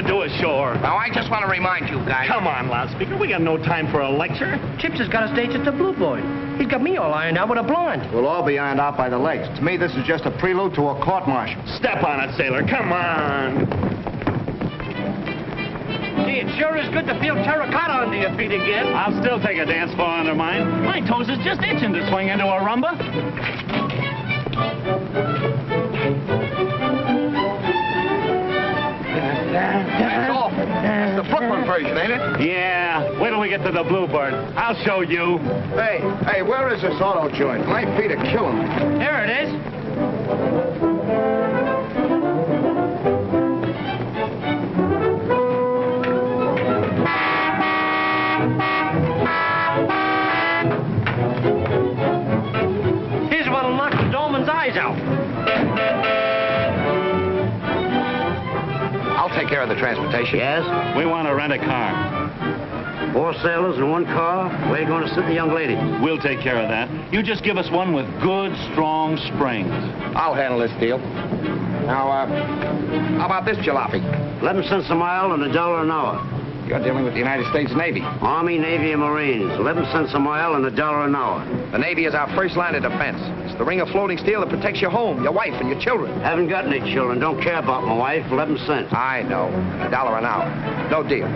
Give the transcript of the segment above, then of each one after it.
to do ashore? Now, I just want to remind you guys. Come on, loudspeaker. We got no time for a lecture. Chips has got us dates at the Blue Boy. He's got me all ironed out with a blonde. We'll all be ironed out by the legs. To me, this is just a prelude to a court-martial. Step on it, sailor. Come on. Gee, it sure is good to feel terracotta under your feet again. I'll still take a dance floor under mine. My toes is just itching to swing into a rumba. That's awful. That's the Brooklyn version, ain't it? Yeah. Wait till we get to the Bluebird. I'll show you. Hey, where is this auto joint? My feet are killing me. There it is. Here's what'll knock the Dolman's eyes out. I'll take care of the transportation. Yes? We want to rent a car. 4 sailors in 1 car? Where are you going to sit the young ladies? We'll take care of that. You just give us one with good, strong springs. I'll handle this deal. Now, how about this jalopy? 11 cents a mile and $1 an hour. You're dealing with the United States Navy. Army, Navy, and Marines. 11 cents a mile and $1 an hour. The Navy is our first line of defense. It's the ring of floating steel that protects your home, your wife, and your children. Haven't got any children. Don't care about my wife. 11 cents. I know. $1 an hour. No deal.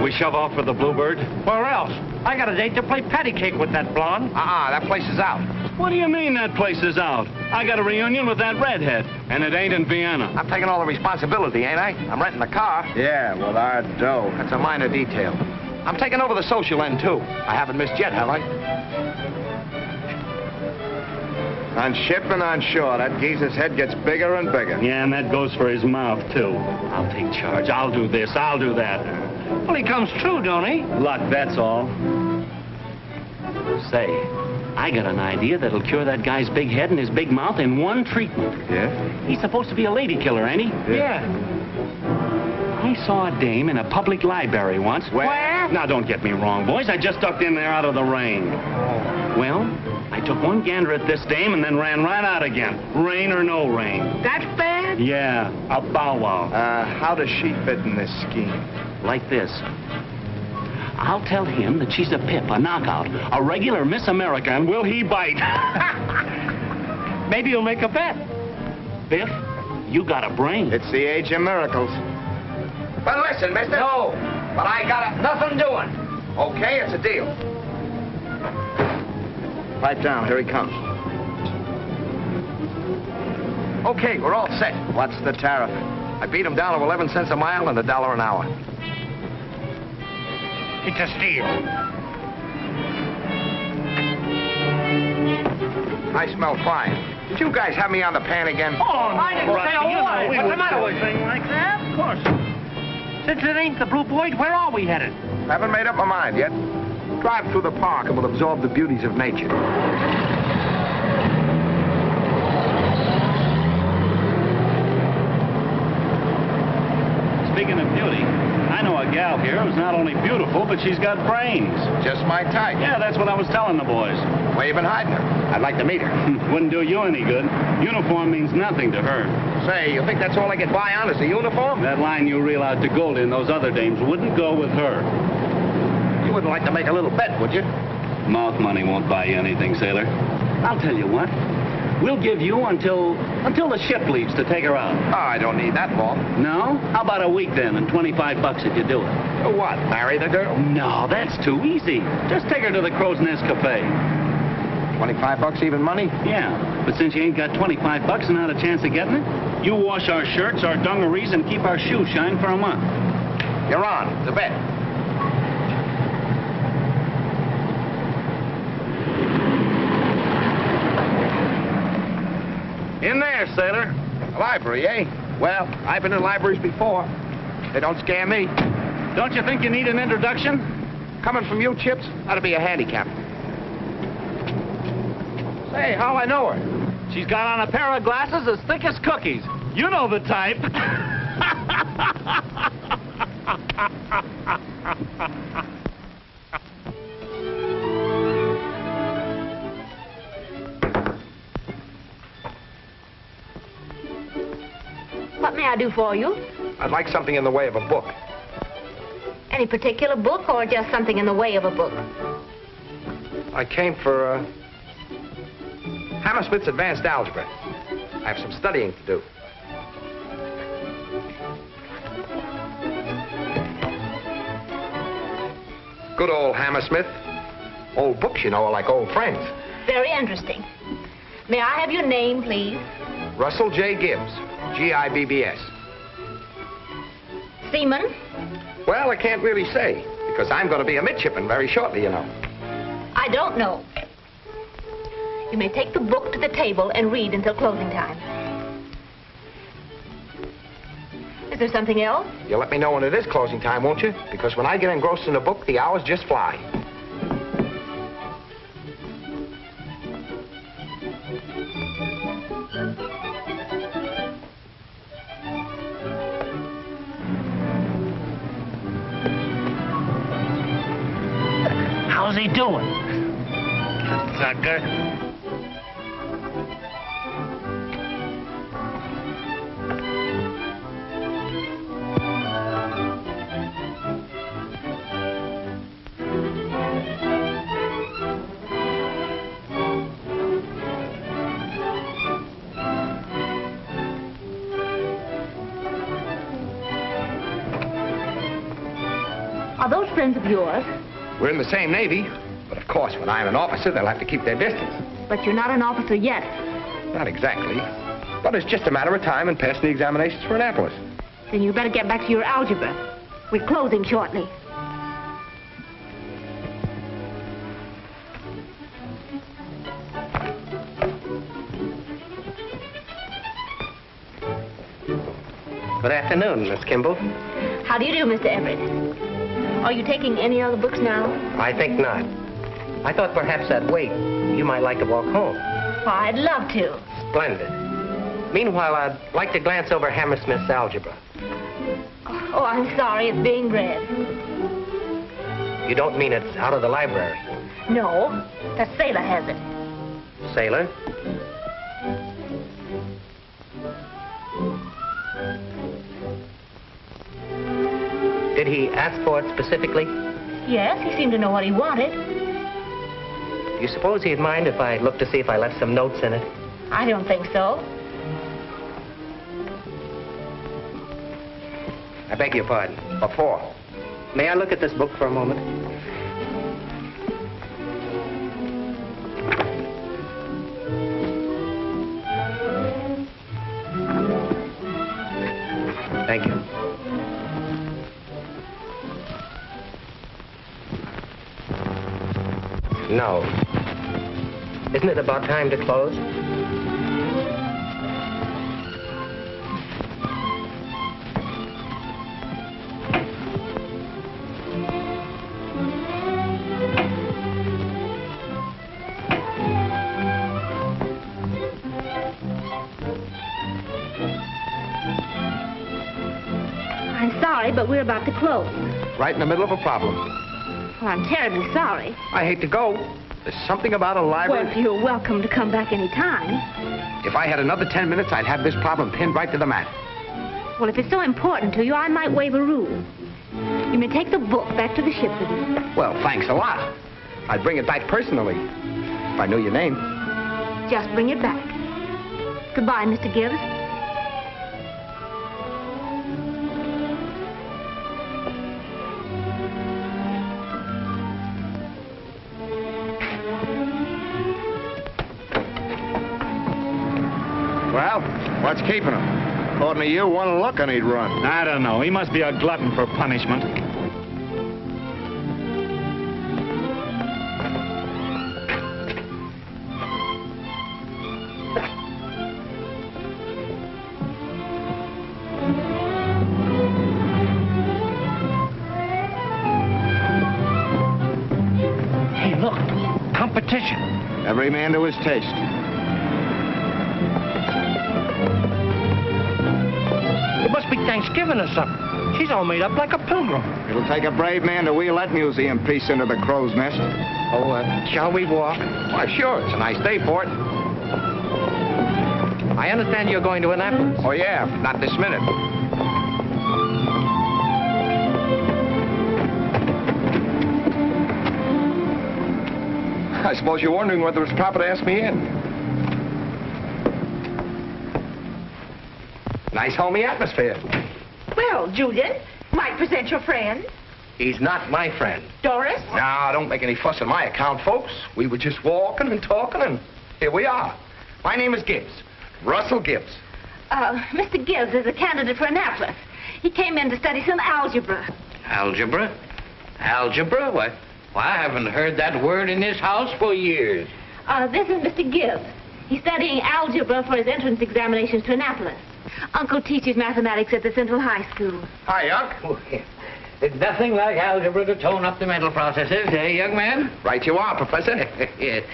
We shove off for the Bluebird? Where else? I got a date to play patty cake with that blonde. That place is out. What do you mean that place is out? I got a reunion with that redhead, and it ain't in Vienna. I'm taking all the responsibility, ain't I? I'm renting the car. Yeah, with our dough. That's a minor detail. I'm taking over the social end, too. I haven't missed yet, have I? On ship and on shore, that geezer's head gets bigger and bigger. Yeah, and that goes for his mouth, too. I'll take charge. I'll do this. I'll do that. Well, he comes true, don't he? Luck, that's all. Say, I got an idea that'll cure that guy's big head and his big mouth in one treatment. Yeah? He's supposed to be a lady killer, ain't he? Yeah. I saw a dame in a public library once. Where? Now, don't get me wrong, boys. I just ducked in there out of the rain. Well, I took one gander at this dame and then ran right out again. Rain or no rain. That's bad? Yeah, a bow wow. How does she fit in this scheme? Like this. I'll tell him that she's a pip, a knockout, a regular Miss America, and will he bite? Maybe you'll make a bet. Biff, you got a brain. It's the age of miracles. But listen, mister. No. But I got nothing doing. Okay, it's a deal. Pipe down, here he comes. Okay, we're all set. What's the tariff? I beat him down to 11 cents a mile and $1 an hour. It's a steal. I smell frying. Did you guys have me on the pan again? Oh, I didn't say a word. What's the matter with thing like that? Of course. Since it ain't the Blue Boy, where are we headed? Haven't made up my mind yet. Drive through the park and we'll absorb the beauties of nature. Speaking of beauty, I know a gal here who's not only beautiful, but she's got brains. Just my type. Yeah, that's what I was telling the boys. Where you been hiding her? I'd like to meet her. Wouldn't do you any good. Uniform means nothing to her. Say, you think that's all I get by on is a uniform? That line you reel out to Goldie and those other dames wouldn't go with her. You wouldn't like to make a little bet, would you? Mouth money won't buy you anything, sailor. I'll tell you what. We'll give you until the ship leaves to take her out. Oh, I don't need that long. No? How about a week then and $25 if you do it? What, marry the girl? No, that's too easy. Just take her to the Crow's Nest Cafe. $25 even money? Yeah, but since you ain't got $25 and not a chance of getting it, you wash our shirts, our dungarees, and keep our shoes shine for a month. You're on. The bet. In there, sailor. A library, eh? Well, I've been in libraries before. They don't scare me. Don't you think you need an introduction? Coming from you, Chips, that'll be a handicap. Say, how'll I know her? She's got on a pair of glasses as thick as cookies. You know the type. What may I do for you? I'd like something in the way of a book. Any particular book or just something in the way of a book? I came for Hammersmith's Advanced Algebra. I have some studying to do. Good old Hammersmith. Old books, you know, are like old friends. Very interesting. May I have your name, please? Russell J. Gibbs, G-I-B-B-S. Seaman? Well, I can't really say, because I'm going to be a midshipman very shortly, you know. I don't know. You may take the book to the table and read until closing time. Is there something else? You'll let me know when it is closing time, won't you? Because when I get engrossed in a book, the hours just fly. How's he doing? Sucker. Are those friends of yours? We're in the same Navy, but of course, when I'm an officer, they'll have to keep their distance. But you're not an officer yet. Not exactly, but it's just a matter of time and passing the examinations for Annapolis. Then you better get back to your algebra. We're closing shortly. Good afternoon, Miss Kimball. How do you do, Mr. Everett? Are you taking any other books now? I think not. I thought perhaps I'd wait. You might like to walk home. Why, I'd love to. Splendid. Meanwhile, I'd like to glance over Hammersmith's algebra. Oh, I'm sorry, it's being read. You don't mean it's out of the library? No, the sailor has it. Sailor? Did he ask for it specifically? Yes, he seemed to know what he wanted. Do you suppose he'd mind if I looked to see if I left some notes in it? I don't think so. I beg your pardon. What for? May I look at this book for a moment? Thank you. No. Isn't it about time to close? I'm sorry, but we're about to close. Right in the middle of a problem. Well, I'm terribly sorry. I hate to go. There's something about a library. Well, you're welcome to come back any time. If I had another 10 minutes, I'd have this problem pinned right to the mat. Well, if it's so important to you, I might waive a rule. You may take the book back to the ship with you. Well, thanks a lot. I'd bring it back personally, if I knew your name. Just bring it back. Goodbye, Mr. Gibbs. Well, what's keeping him? According to you, one look and he'd run. I don't know. He must be a glutton for punishment. Hey, look. Competition. Every man to his taste. It must be Thanksgiving or something. She's all made up like a pilgrim. It'll take a brave man to wheel that museum piece into the crow's nest. Oh, shall we walk? Why, sure. It's a nice day for it. I understand you're going to Annapolis. Oh, yeah, not this minute. I suppose you're wondering whether it's proper to ask me in. Nice homey atmosphere. Well, Julian, might present your friend. He's not my friend. Doris? Now, don't make any fuss on my account, folks. We were just walking and talking, and here we are. My name is Gibbs. Russell Gibbs. Mr. Gibbs is a candidate for Annapolis. He came in to study some algebra. Algebra? Algebra? Why, I haven't heard that word in this house for years. This is Mr. Gibbs. He's studying algebra for his entrance examinations to Annapolis. Uncle teaches mathematics at the Central High School. Hi, Unc. Oh, yeah. There's nothing like algebra to tone up the mental processes, eh, young man? Right you are, Professor. Yes.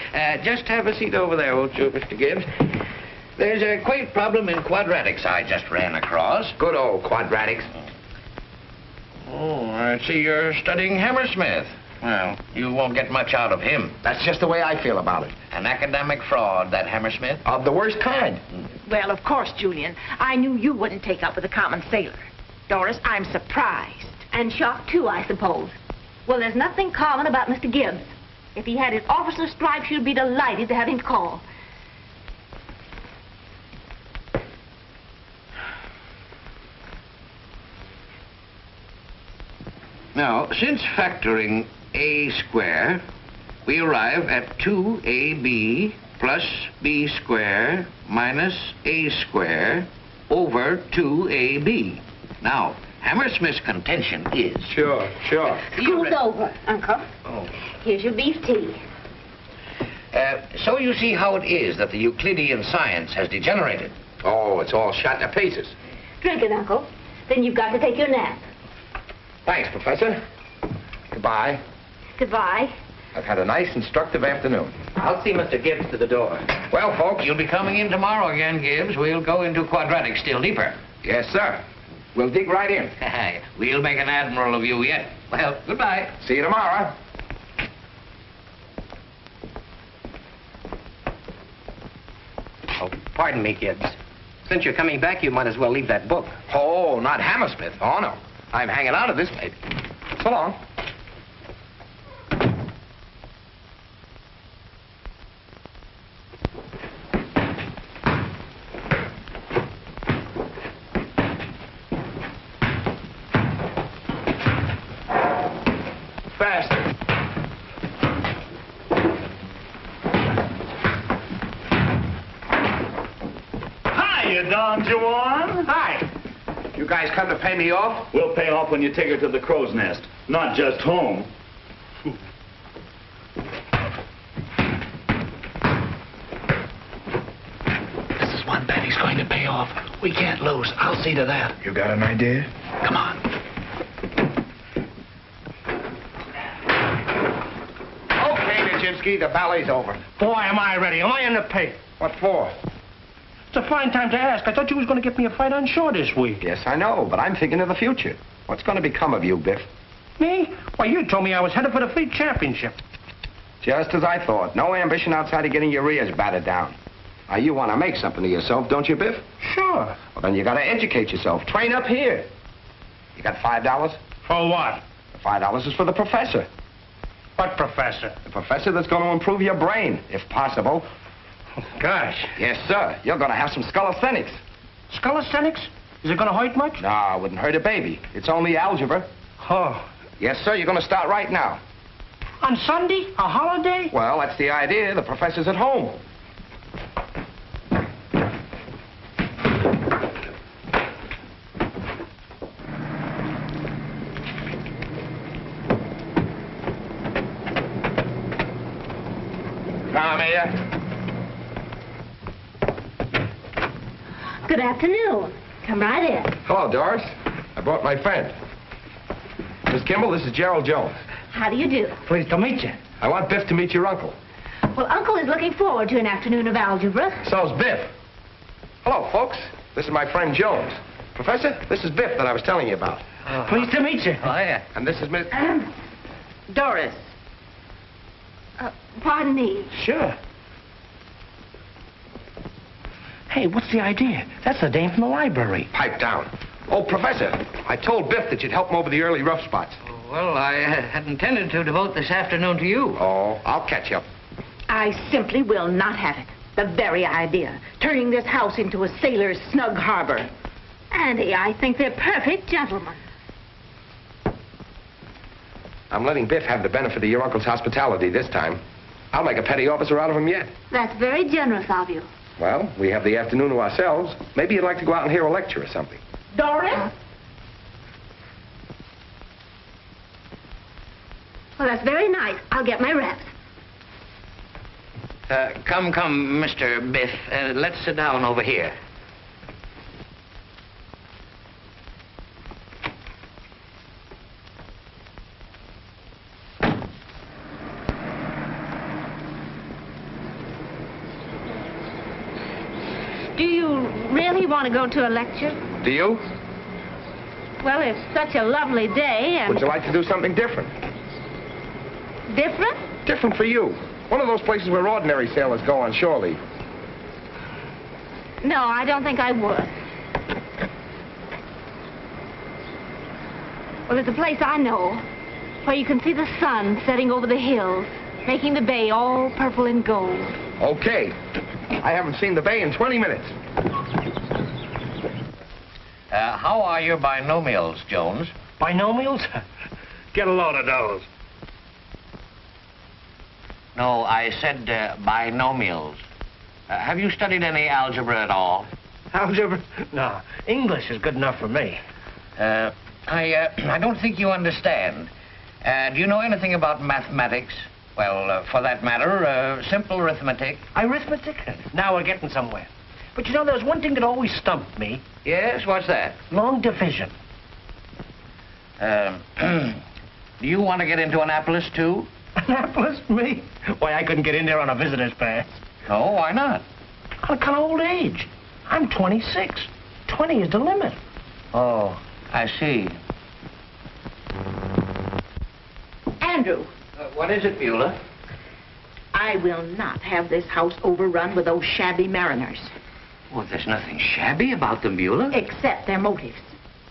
Just have a seat over there, won't you, Mr. Gibbs? There's a quaint problem in quadratics I just ran across. Good old quadratics. Oh, I see you're studying Hammersmith. Well, you won't get much out of him. That's just the way I feel about it. An academic fraud, that Hammersmith. Of the worst kind. Well, of course, Julian. I knew you wouldn't take up with a common sailor. Doris, I'm surprised. And shocked, too, I suppose. Well, there's nothing common about Mr. Gibbs. If he had his officer's stripes, you'd be delighted to have him call. Now, since factoring a square, we arrive at 2ab plus b square minus a square over 2ab. Now, Hammersmith's contention is... Sure. School's over, Uncle. Oh. Here's your beef tea. So you see how it is that the Euclidean science has degenerated. Oh, it's all shot to pieces. Drink it, Uncle. Then you've got to take your nap. Thanks, Professor. Goodbye. Goodbye. I've had a nice, instructive afternoon. I'll see Mr. Gibbs to the door. Well, folks, You'll be coming in tomorrow again, Gibbs. We'll go into quadratics still deeper. Yes, sir. We'll dig right in. We'll make an admiral of you yet. Well, goodbye. See you tomorrow. Oh, pardon me, Gibbs. Since you're coming back, you might as well leave that book. Oh, not Hammersmith. Oh, no. I'm hanging out of this, maybe. So long. Faster. Hiya, Don Juan. Hi. You guys come to pay me off? We'll pay off when you take her to the crow's nest, not just home. This is one bet he's going to pay off. We can't lose. I'll see to that. You got an idea? Come on. Okay, Nijinsky, the ballet's over. Boy, am I ready. Am I in the pay? What for? It's a fine time to ask. I thought you was going to get me a fight on shore this week. Yes, I know, but I'm thinking of the future. What's going to become of you, Biff? Me? Why, you told me I was headed for the fleet championship. Just as I thought. No ambition outside of getting your ears battered down. Now, you want to make something of yourself, don't you, Biff? Sure. Well, then you got to educate yourself. Train up here. You got $5? For what? The $5 is for the professor. What professor? The professor that's going to improve your brain, if possible. Gosh. Yes, sir. You're going to have some calisthenics. Calisthenics? Is it going to hurt much? No, it wouldn't hurt a baby. It's only algebra. Oh. Yes, sir. You're going to start right now. On Sunday? A holiday? Well, that's the idea. The professor's at home. Come here. Good afternoon. Come right in. Hello, Doris. I brought my friend. Miss Kimball, this is Gerald Jones. How do you do? Pleased to meet you. I want Biff to meet your uncle. Well, Uncle is looking forward to an afternoon of algebra. So's Biff. Hello, folks. This is my friend Jones. Professor, this is Biff that I was telling you about. Pleased to meet you. Oh, yeah. And this is Miss... Doris. Pardon me. Sure. Hey, what's the idea? That's the dame from the library. Pipe down. Oh, Professor, I told Biff that you'd help him over the early rough spots. Well, I had intended to devote this afternoon to you. Oh, I'll catch up. I simply will not have it. The very idea. Turning this house into a sailor's snug harbor. Andy, I think they're perfect gentlemen. I'm letting Biff have the benefit of your uncle's hospitality this time. I'll make a petty officer out of him yet. That's very generous of you. Well, we have the afternoon to ourselves. Maybe you'd like to go out and hear a lecture or something. Doris? Well, that's very nice. I'll get my wraps. Come, Mr. Biff. Let's sit down over here. Do you really want to go to a lecture? Do you? Well, it's such a lovely day and... Would you like to do something different? Different? Different for you. One of those places where ordinary sailors go on shore leave. No, I don't think I would. Well, there's a place I know where you can see the sun setting over the hills, making the bay all purple and gold. Okay. I haven't seen the bay in 20 minutes. How are your binomials, Jones? Binomials? Get a load of those. No, I said binomials. Have you studied any algebra at all? Algebra? No, English is good enough for me. I don't think you understand. Do you know anything about mathematics? Well, for that matter, simple arithmetic. Arithmetic? Now we're getting somewhere. But you know, there's one thing that always stumped me. Yes, what's that? Long division. Do you want to get into Annapolis, too? Annapolis? Me? Why, I couldn't get in there on a visitor's pass. Oh, why not? On account of old age. I'm 26. 20 is the limit. Oh, I see. Andrew. What is it, Beulah? I will not have this house overrun with those shabby mariners. Well, there's nothing shabby about them, Beulah. Except their motives.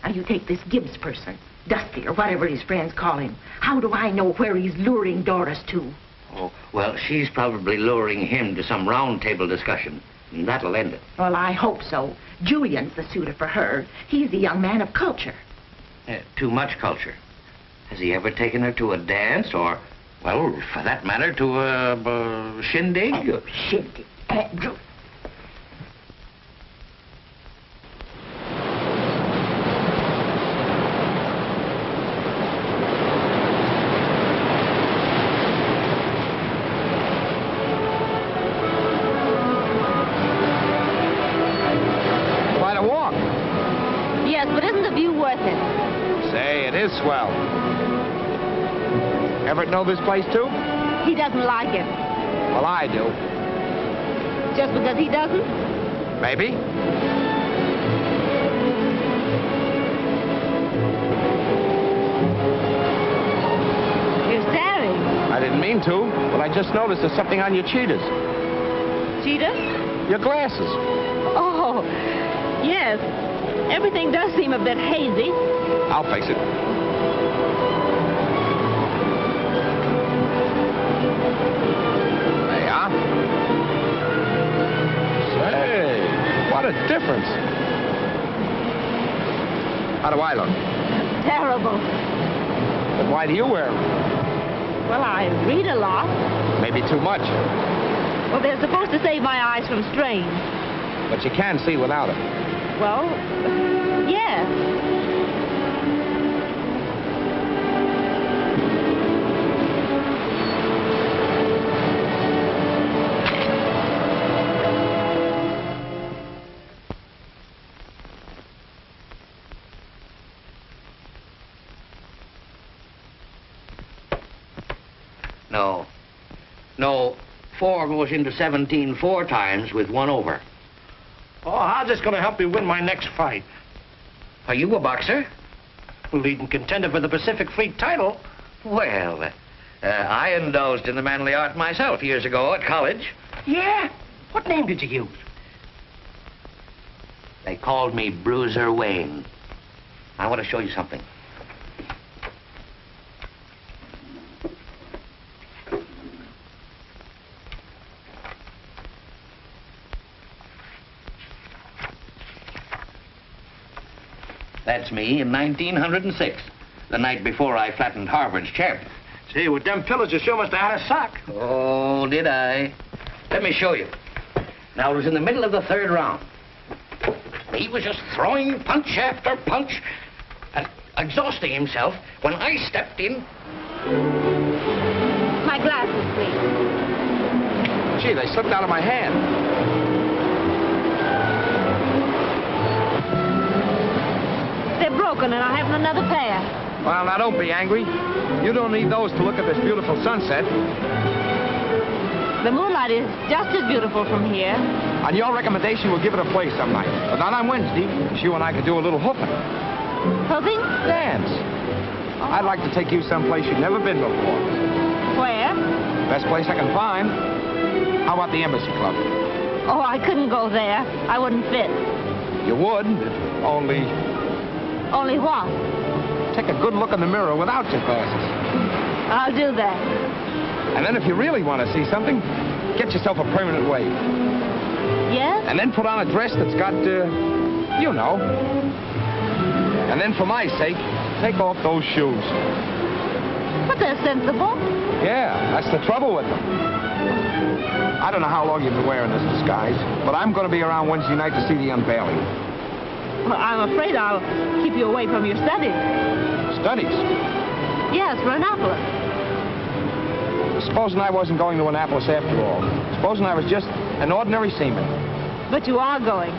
Now, you take this Gibbs person, Dusty, or whatever his friends call him. How do I know where he's luring Doris to? Oh, well, she's probably luring him to some round table discussion. And that'll end it. Well, I hope so. Julian's the suitor for her. He's a young man of culture. Too much culture. Has he ever taken her to a dance or, well, for that matter, to a shindig? Oh, shindig. Andrew. Yes, but isn't the view worth it? Say, it is swell. Everett know this place, too? He doesn't like it. Well, I do. Just because he doesn't? Maybe. You're staring. I didn't mean to, but I just noticed there's something on your cheetahs. Cheetah? Your glasses. Oh, yes. Everything does seem a bit hazy. I'll fix it. There you are. Say, what a difference. How do I look? Terrible. But why do you wear them? Well, I read a lot. Maybe too much. Well, they're supposed to save my eyes from strain. But you can see without them. Well, yes. No, 4 goes into 17 4 times with 1 over. Oh, how's this going to help me win my next fight? Are you a boxer? Leading contender for the Pacific Fleet title. Well, I indulged in the manly art myself years ago at college. Yeah? What name did you use? They called me Bruiser Wayne. I want to show you something. That's me in 1906, the night before I flattened Harvard's champ. Gee, with them pillows, you sure must have had a sock. Oh, did I? Let me show you. Now, it was in the middle of the third round. He was just throwing punch after punch and exhausting himself when I stepped in. My glasses, please. Gee, they slipped out of my hand. They're broken, and I haven't another pair. Well, now, don't be angry. You don't need those to look at this beautiful sunset. The moonlight is just as beautiful from here. On your recommendation, we'll give it a play some night. But not on Wednesday. You and I could do a little hoofing. Hoofing? Dance. I'd like to take you someplace you've never been before. Where? Best place I can find. How about the Embassy Club? Oh, I couldn't go there. I wouldn't fit. You would, only Only what? take a good look in the mirror without your glasses. I'll do that. And then if you really want to see something, get yourself a permanent wave. Yes? And then put on a dress that's got, you know. And then for my sake, take off those shoes. But they're sensible. Yeah, that's the trouble with them. I don't know how long you've been wearing this disguise, but I'm going to be around Wednesday night to see the unveiling. Well, I'm afraid I'll keep you away from your studies. Studies? Yes, for Annapolis. Supposing I wasn't going to Annapolis after all. Supposing I was just an ordinary seaman. But you are going.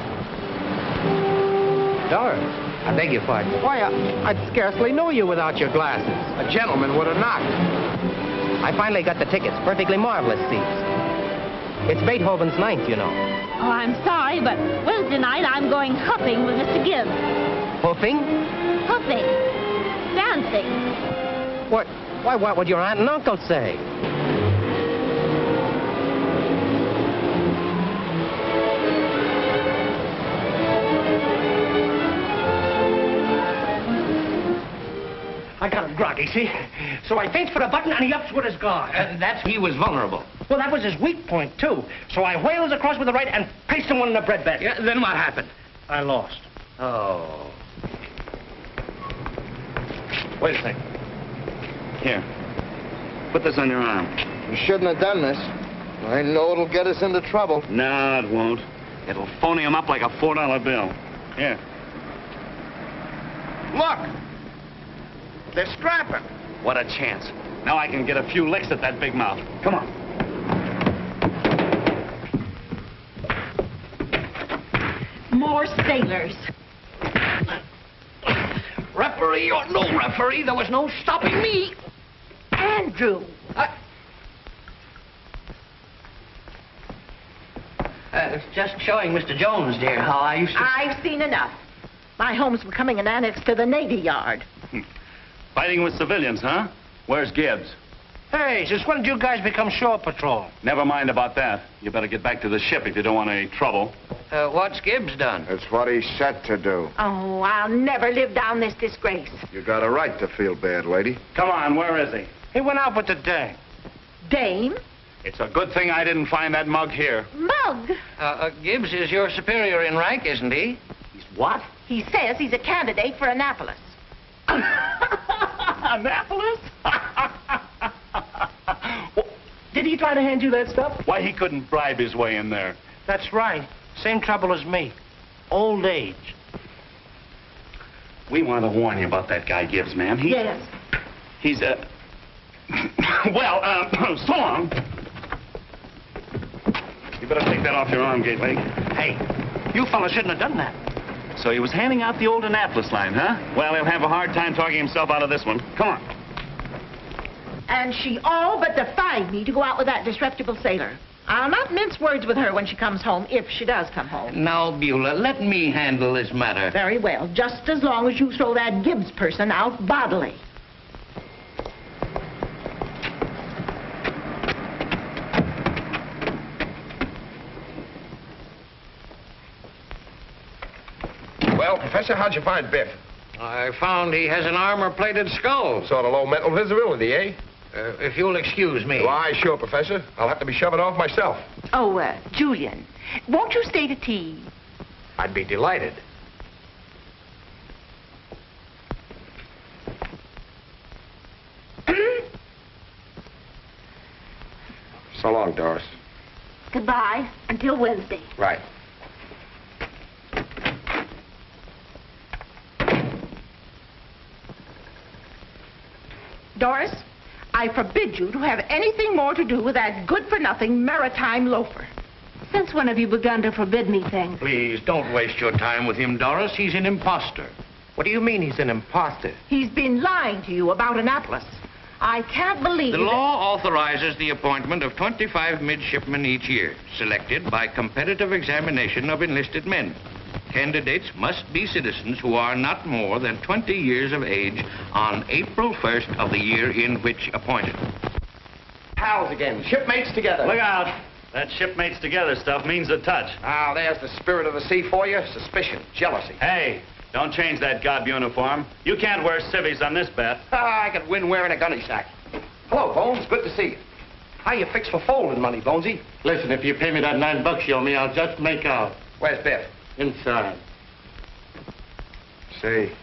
Doris, I beg your pardon. Why, I'd scarcely know you without your glasses. a gentleman would have knocked. I finally got the tickets. Perfectly marvelous seats. It's Beethoven's Ninth, you know. Oh, I'm sorry, but Wednesday night I'm going hoofing with Mr. Gibbs. Hoofing? Hoofing. Dancing. What? Why, what would your aunt and uncle say? I got him groggy, see? So I faked for the button, and he ups with his guard. He was vulnerable. Well, that was his weak point, too. So I whaled across with the right and placed him one in the bread basket. Yeah, then what happened? I lost. Oh. Wait a second. Here. Put this on your arm. You shouldn't have done this. I know it'll get us into trouble. No, it won't. It'll phony him up like a $4 bill. Here. Look! They're strapping. What a chance. Now I can get a few licks at that big mouth. Come on. More sailors. Referee or no referee, there was no stopping me. Andrew. Just showing Mr. Jones, dear, how I used to... I've seen enough. My home's becoming an annex to the Navy Yard. Fighting with civilians, huh? Where's Gibbs? Hey, since when did you guys become shore patrol? Never mind about that. You better get back to the ship if you don't want any trouble. What's Gibbs done? It's what he's set to do. Oh, I'll never live down this disgrace. You got a right to feel bad, lady. Come on, where is he? He went out with the dame. Dame? It's a good thing I didn't find that mug here. Mug? Gibbs is your superior in rank, isn't he? He's what? He says he's a candidate for Annapolis. Annapolis? Did he try to hand you that stuff? Why, he couldn't bribe his way in there. That's right. Same trouble as me. Old age. We want to warn you about that guy Gibbs, ma'am. Yes. He's, well, so long. You better take that off your arm, Gateway. Hey, you fellas shouldn't have done that. So he was handing out the old Annapolis line, huh? Well, he'll have a hard time talking himself out of this one. Come on. And she all but defied me to go out with that disreputable sailor. I'll not mince words with her when she comes home, if she does come home. Now, Beulah, let me handle this matter. Very well, just as long as you throw that Gibbs person out bodily. Well, Professor, how'd you find Biff? I found he has an armor-plated skull. Sort of low mental visibility, eh? If you'll excuse me. Why, sure, Professor. I'll have to be shoving off myself. Oh, Julian, won't you stay to tea? I'd be delighted. So long, Doris. Goodbye. Until Wednesday. Right. Doris, I forbid you to have anything more to do with that good-for-nothing maritime loafer. Since when have you begun to forbid me things? Please, don't waste your time with him, Doris. He's an imposter. What do you mean he's an imposter? He's been lying to you about Annapolis. I can't believe The that- law authorizes the appointment of 25 midshipmen each year, selected by competitive examination of enlisted men. Candidates must be citizens who are not more than 20 years of age on April 1st of the year in which appointed. Pals again. Shipmates together. Look out. That shipmates together stuff means a touch. Ah, there's the spirit of the sea for you. Suspicion, jealousy. Hey, don't change that gob uniform. You can't wear civvies on this bet. I could win wearing a gunny sack. Hello, Bones. Good to see you. How you fix for folding money, Bonesy? Listen, if you pay me that $9 you owe me, I'll just make out. Where's Biff? Inside. Say,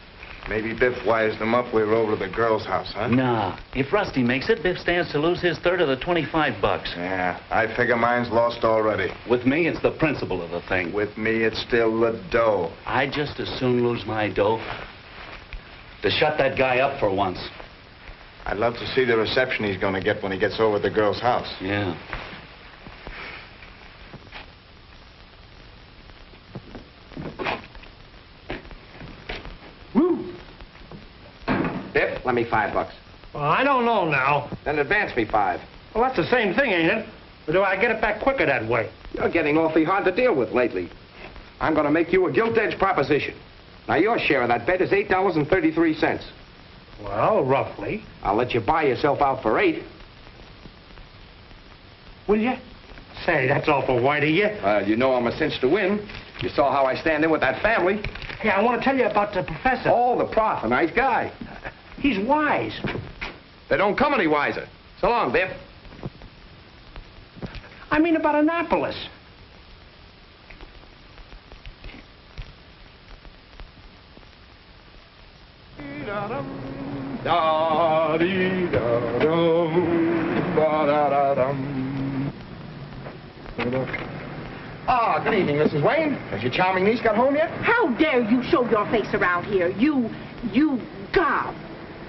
maybe Biff wires them up. We're over to the girl's house, huh? Nah. If Rusty makes it, Biff stands to lose his third of the $25. Yeah, I figure mine's lost already. With me, it's the principle of the thing. With me, it's still the dough. I'd just as soon lose my dough to shut that guy up for once. I'd love to see the reception he's going to get when he gets over at the girl's house. Yeah. Biff, lend me $5. Well, I don't know now. Then advance me 5. Well, that's the same thing, ain't it? Or do I get it back quicker that way? You're getting awfully hard to deal with lately. I'm going to make you a gilt-edged proposition. Now, your share of that bet is $8.33. Well, roughly. I'll let you buy yourself out for 8. Will you? Say, that's awful white of you. You know I'm a cinch to win. You saw how I stand in with that family. Hey, I want to tell you about the professor. Oh, the prof, a nice guy. He's wise. They don't come any wiser. So long, Biff. I mean about Annapolis. Ah, good evening, Mrs. Wayne. Has your charming niece got home yet? How dare you show your face around here? You gob.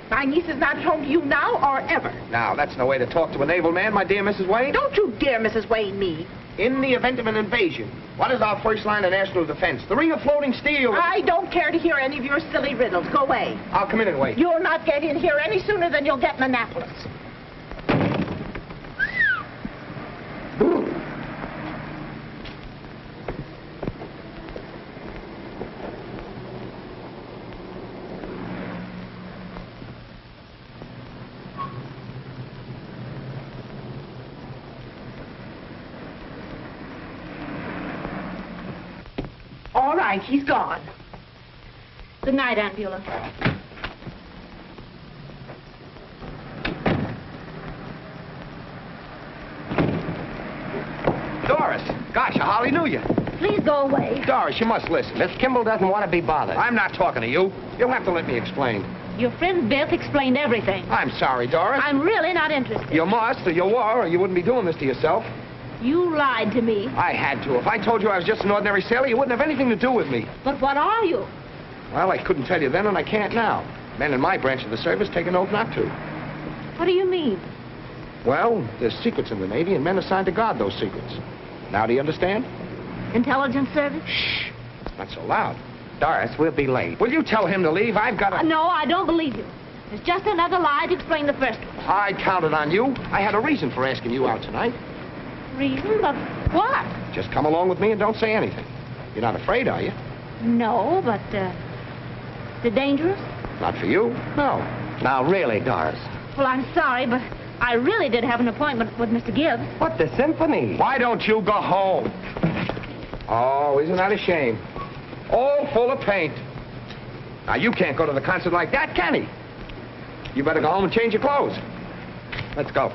My niece is not at home to you now or ever. Now, that's no way to talk to a naval man, my dear Mrs. Wayne. Don't you dare, Mrs. Wayne, me. In the event of an invasion, what is our first line of national defense? The ring of floating steel. I don't care to hear any of your silly riddles. Go away. I'll come in and wait. You'll not get in here any sooner than you'll get in Annapolis. All right, he's gone. Good night, Aunt Beulah. Doris, gosh, I hardly knew you. Please go away. Doris, you must listen. Miss Kimball doesn't want to be bothered. I'm not talking to you. You'll have to let me explain. Your friend Biff explained everything. I'm sorry, Doris. I'm really not interested. You must, or you were, or you wouldn't be doing this to yourself. You lied to me. I had to. If I told you I was just an ordinary sailor, you wouldn't have anything to do with me. But what are you? Well, I couldn't tell you then, and I can't now. Men in my branch of the service take an oath not to. What do you mean? Well, there's secrets in the Navy, and men assigned to guard those secrets. Now do you understand? Intelligence service? Shh. Not so loud. Doris, we'll be late. Will you tell him to leave? I've got to... No, I don't believe you. It's just another lie to explain the first one. I counted on you. I had a reason for asking you out tonight. Reason? But what? Just come along with me and don't say anything. You're not afraid, are you? No, but, is it dangerous? Not for you, no. Now, really, Doris. Well, I'm sorry, but I really did have an appointment with Mr. Gibbs. What, the symphony? Why don't you go home? Oh, isn't that a shame? all full of paint. Now, you can't go to the concert like that, can he? You better go home and change your clothes. Let's go.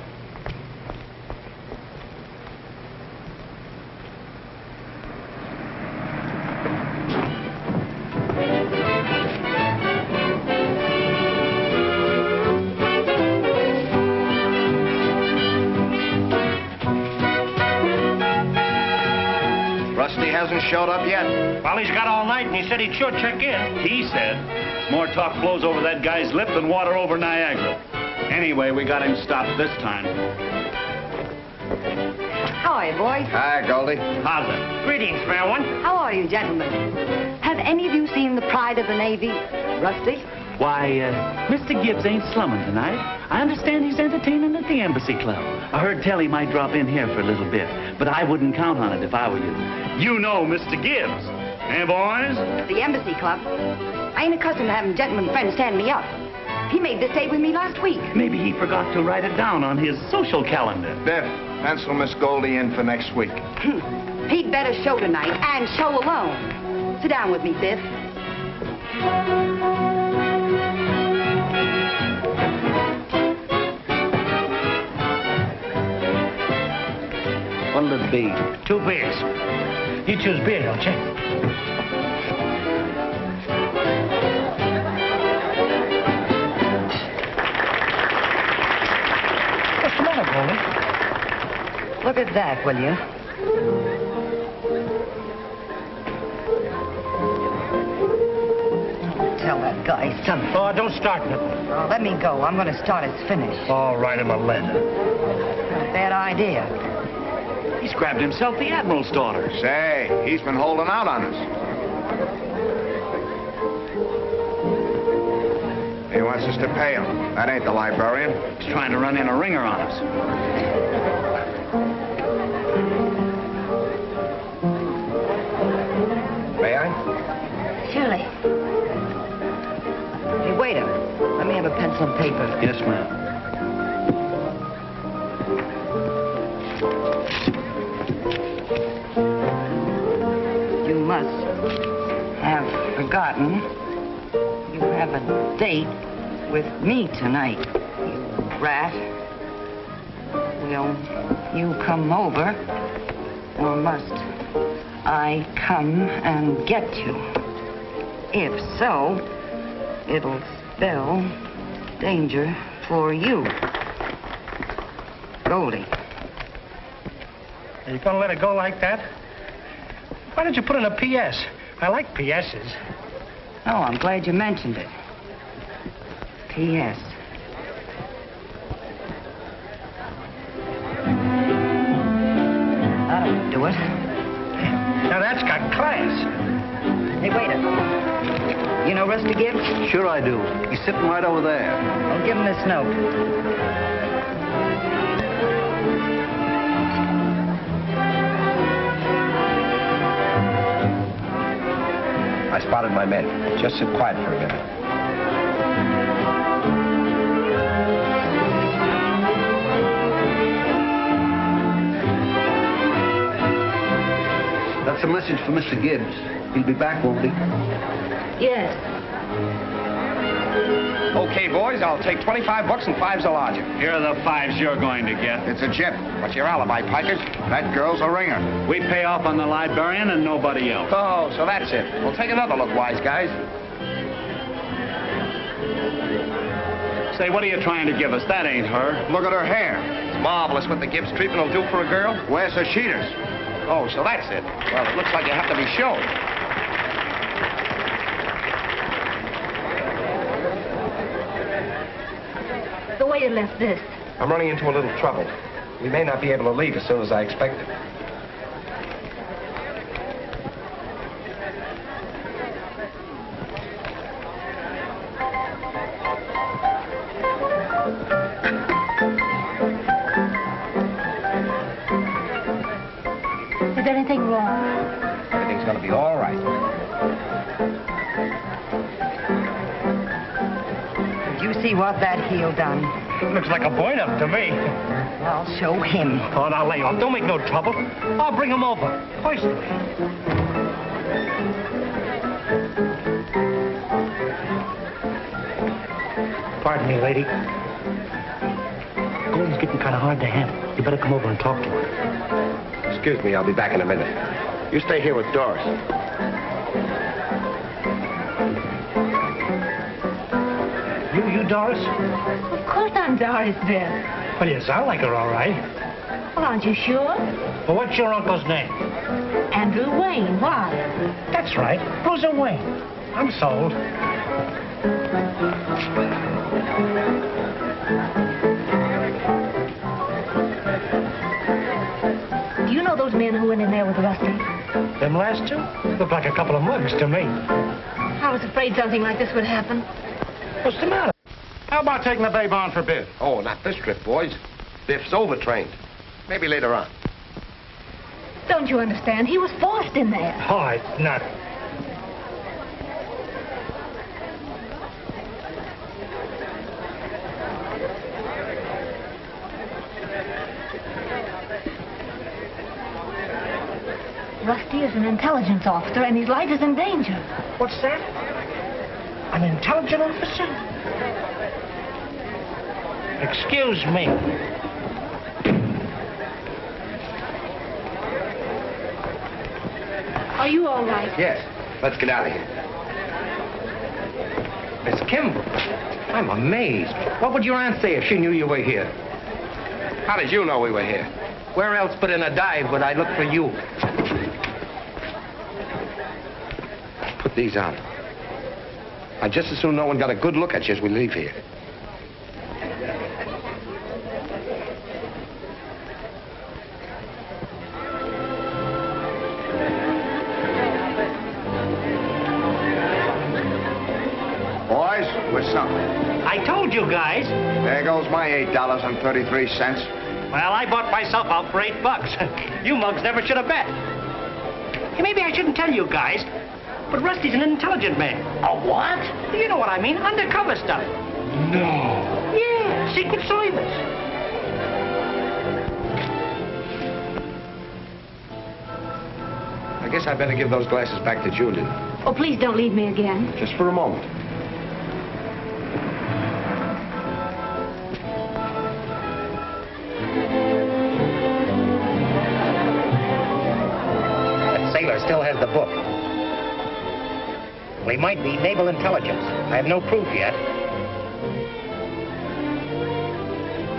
Rusty hasn't showed up yet. Well, he's got all night, and he said he'd sure check in. He said, more talk flows over that guy's lip than water over Niagara. Anyway, we got him stopped this time. How are you, boys? Hi, Goldie. How's it? Greetings, fair one. How are you, gentlemen? Have any of you seen the Pride of the Navy, Rusty? Why, Mr. Gibbs ain't slumming tonight. I understand he's entertaining at the Embassy Club. I heard tell he might drop in here for a little bit, but I wouldn't count on it if I were you. You know Mr. Gibbs. Eh, boys? The Embassy Club? I ain't accustomed to having gentlemen friends stand me up. He made this date with me last week. Maybe he forgot to write it down on his social calendar. Biff, pencil Miss Goldie in for next week. He'd better show tonight, and show alone. Sit down with me, Biff. What'll it be? 2 beers. You choose beer, don't you? What's the matter, Goldie? Look at that, will you? Tell that guy something. Oh, don't start nothing. Oh, let me go. I'm going to start his finish. Oh, write him a letter. Not a bad idea. He's grabbed himself the Admiral's daughter. Say, he's been holding out on us. He wants us to pay him. That ain't the librarian. He's trying to run in a ringer on us. May I? Surely. Hey, wait a minute. Let me have a pencil and paper. Yes, ma'am. You must have forgotten you have a date with me tonight, you rat. Will you come over, or must I come and get you? If so, it'll spell danger for you. Goldie. Are you going to let it go like that? Why don't you put in a P.S.? I like P.S.'s. Oh, I'm glad you mentioned it. P.S. That'll do it. Now, that's got class. Hey, waiter. You know Rusty Gibbs? Sure I do. He's sitting right over there. I'll give him this note. I spotted my men. Just sit quiet for a minute. That's a message for Mr. Gibbs. He'll be back, won't he? Yes. Okay, boys, I'll take 25 bucks and 5s a lodger. Here are the 5s you're going to get. It's a jip. What's your alibi, Pikers? That girl's a ringer. We pay off on the librarian and nobody else. Oh, so that's it. Well, take another look, wise guys. Say, what are you trying to give us? That ain't her. Look at her hair. It's marvelous what the Gibbs treatment will do for a girl. Where's her cheaters? Oh, so that's it. Well, it looks like you have to be shown. The waiter left this. I'm running into a little trouble. We may not be able to leave as soon as I expected. Is there anything wrong? Everything's going to be all right. Did you see what that heel done? Looks like a point-up to me. I'll show him. Oh, now lay off. Don't make no trouble. I'll bring him over. Hoist me. Hey, lady. Gordon's getting kind of hard to handle. You better come over and talk to him. Excuse me, I'll be back in a minute. You stay here with Doris. You Doris? Of course I'm Doris, Biff. Well, you sound like her, all right. Well, aren't you sure? Well, what's your uncle's name? Andrew Wayne. Why? That's right. Bruiser Wayne. I'm sold. Do you know those men who went in there with Rusty? Them last two? Look like a couple of mugs to me. I was afraid something like this would happen. What's the matter? How about taking the babe on for Biff? Oh, not this trip, boys. Biff's overtrained. Maybe later on. Don't you understand? He was forced in there. Oh, it's not. Rusty is an intelligence officer, and his life is in danger. What's that? An intelligence officer? Excuse me. Are you all right? Yes. Let's get out of here. Miss Kimball, I'm amazed. What would your aunt say if she knew you were here? How did you know we were here? Where else but in a dive would I look for you? Put these on. I'd just as soon no one got a good look at you as we leave here. Boys, with something. I told you guys. There goes my $8.33. Well, I bought myself out for $8. You mugs never should have bet. Hey, maybe I shouldn't tell you guys, but Rusty's an intelligent man. A what? You know what I mean, undercover stuff. No. Yeah, Secret Service. I guess I better give those glasses back to Julian. Oh, please don't leave me again. Just for a moment. Sailor still has the book. Well, he might be naval intelligence. I have no proof yet.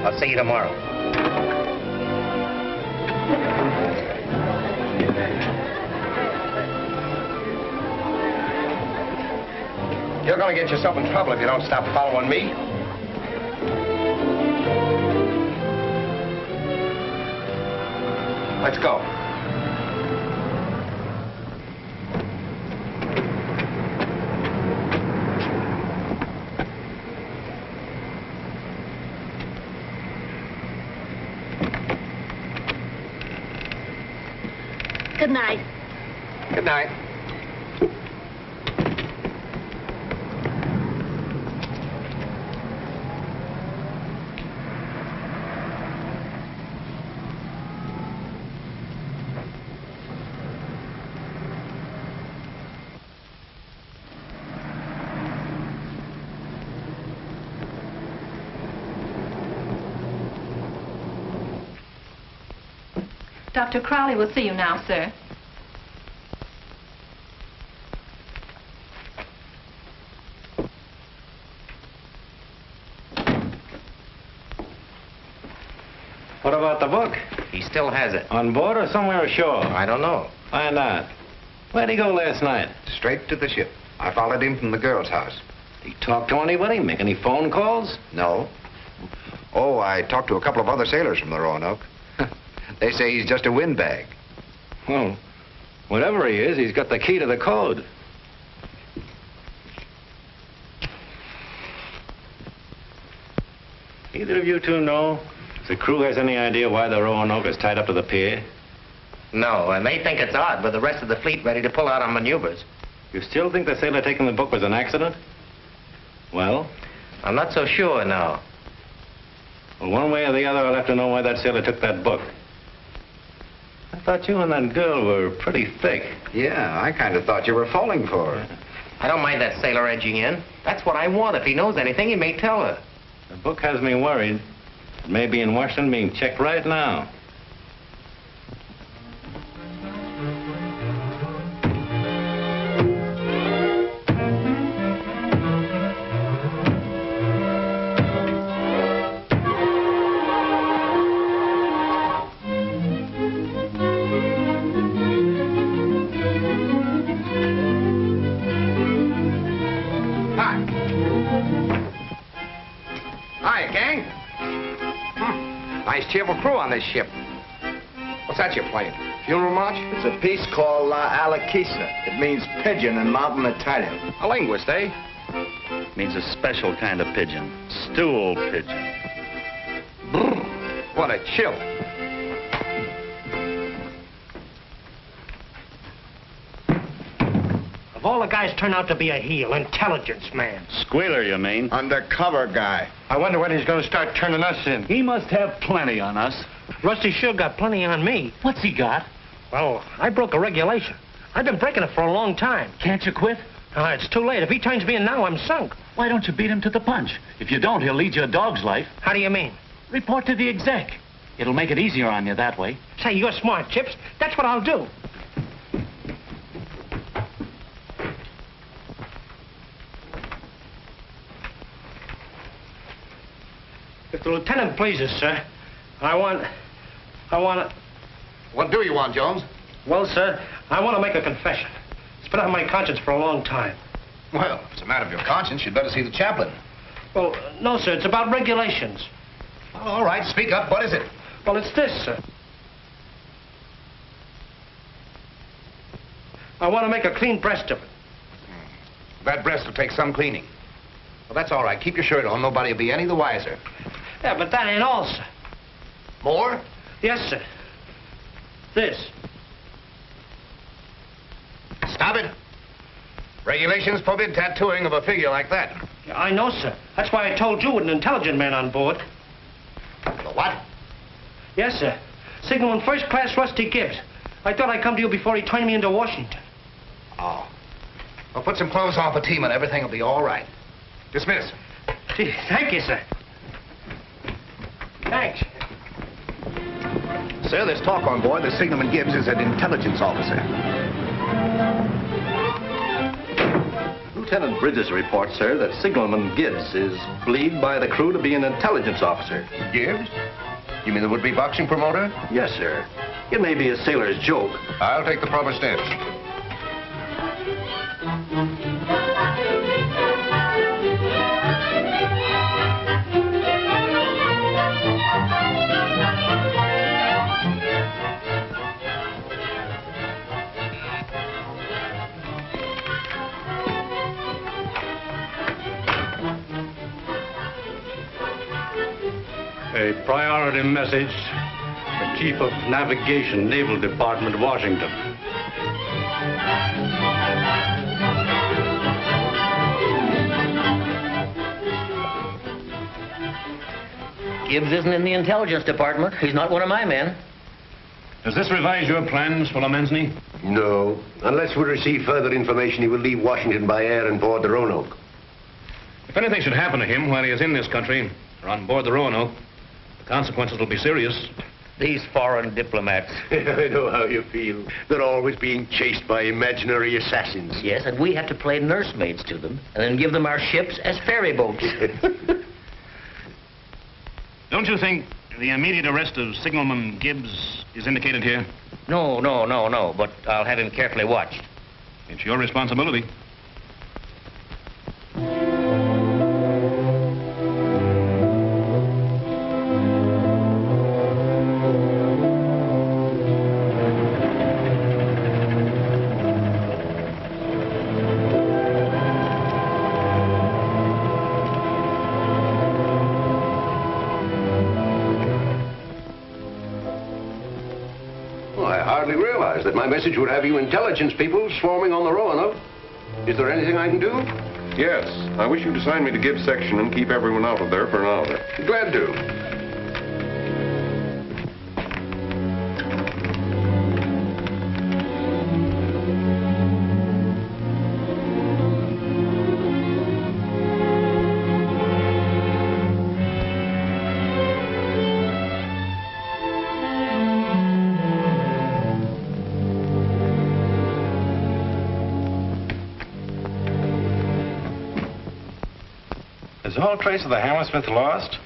I'll see you tomorrow. You're gonna get yourself in trouble if you don't stop following me. Let's go. Good night. Good night. Dr. Crowley will see you now, sir. What about the book? He still has it. On board or somewhere ashore? I don't know. Why not? Where'd he go last night? Straight to the ship. I followed him from the girl's house. Did he talk to anybody? Make any phone calls? No. Oh, I talked to a couple of other sailors from the Roanoke. They say he's just a windbag. Well, whatever he is, he's got the key to the code. Either of you two know if the crew has any idea why the Roanoke is tied up to the pier? No, and they think it's odd with the rest of the fleet ready to pull out on maneuvers. You still think the sailor taking the book was an accident? Well? I'm not so sure now. Well, one way or the other, I'll have to know why that sailor took that book. I thought you and that girl were pretty thick. Yeah, I kind of thought you were falling for her. I don't mind that sailor edging in. That's what I want. If he knows anything, he may tell her. The book has me worried. It may be in Washington being checked right now. Cheerful crew on this ship. What's that you're playing? Funeral march? It's a piece called La Alakisa. It means pigeon in mountain Italian. A linguist, eh? Means a special kind of pigeon. Stool pigeon. Brr, what a chill. Of all the guys turn out to be a heel, intelligence man. Squealer, you mean? Undercover guy. I wonder when he's going to start turning us in. He must have plenty on us. Rusty sure got plenty on me. What's he got? Well, I broke a regulation. I've been breaking it for a long time. Can't you quit? It's too late. If he turns me in now, I'm sunk. Why don't you beat him to the punch? If you don't, he'll lead you a dog's life. How do you mean? Report to the exec. It'll make it easier on you that way. Say, you're smart, Chips. That's what I'll do. If the lieutenant pleases, sir, I want to... What do you want, Jones? Well, sir, I want to make a confession. It's been on my conscience for a long time. Well, if it's a matter of your conscience, you'd better see the chaplain. Well, no, sir, it's about regulations. Well, all right, speak up. What is it? Well, it's this, sir. I want to make a clean breast of it. That breast will take some cleaning. Well, that's all right. Keep your shirt on. Nobody will be any the wiser. Yeah, but that ain't all, sir. More? Yes, sir. This. Stop it. Regulations forbid tattooing of a figure like that. I know, sir. That's why I told you with an intelligent man on board. The what? Yes, sir. Signalman First Class Rusty Gibbs. I thought I'd come to you before he turned me into Washington. Oh. Well, put some clothes on for team and everything will be all right. Dismiss. Gee, thank you, sir. Thanks. Sir, there's talk on board that Signalman Gibbs is an intelligence officer. Lieutenant Bridges reports, sir, that Signalman Gibbs is believed by the crew to be an intelligence officer. Gibbs? You mean the would-be boxing promoter? Yes, sir. It may be a sailor's joke. I'll take the proper steps. A priority message. The Chief of Navigation, Naval Department, Washington. Gibbs isn't in the intelligence department. He's not one of my men. Does this revise your plans, fellow Mansney? No. Unless we receive further information, he will leave Washington by air and board the Roanoke. If anything should happen to him while he is in this country, or on board the Roanoke, the consequences will be serious. These foreign diplomats. I know how you feel. They're always being chased by imaginary assassins. Yes, and we have to play nursemaids to them, and then give them our ships as ferry boats. Don't you think the immediate arrest of Signalman Gibbs is indicated here? No, but I'll have him carefully watched. It's your responsibility. That my message would have you intelligence people swarming on the Roanoke. Is there anything I can do? Yes. I wish you to assign me to Gibbs section and keep everyone out of there for an hour. Glad to. Is all trace of the Hammersmith lost?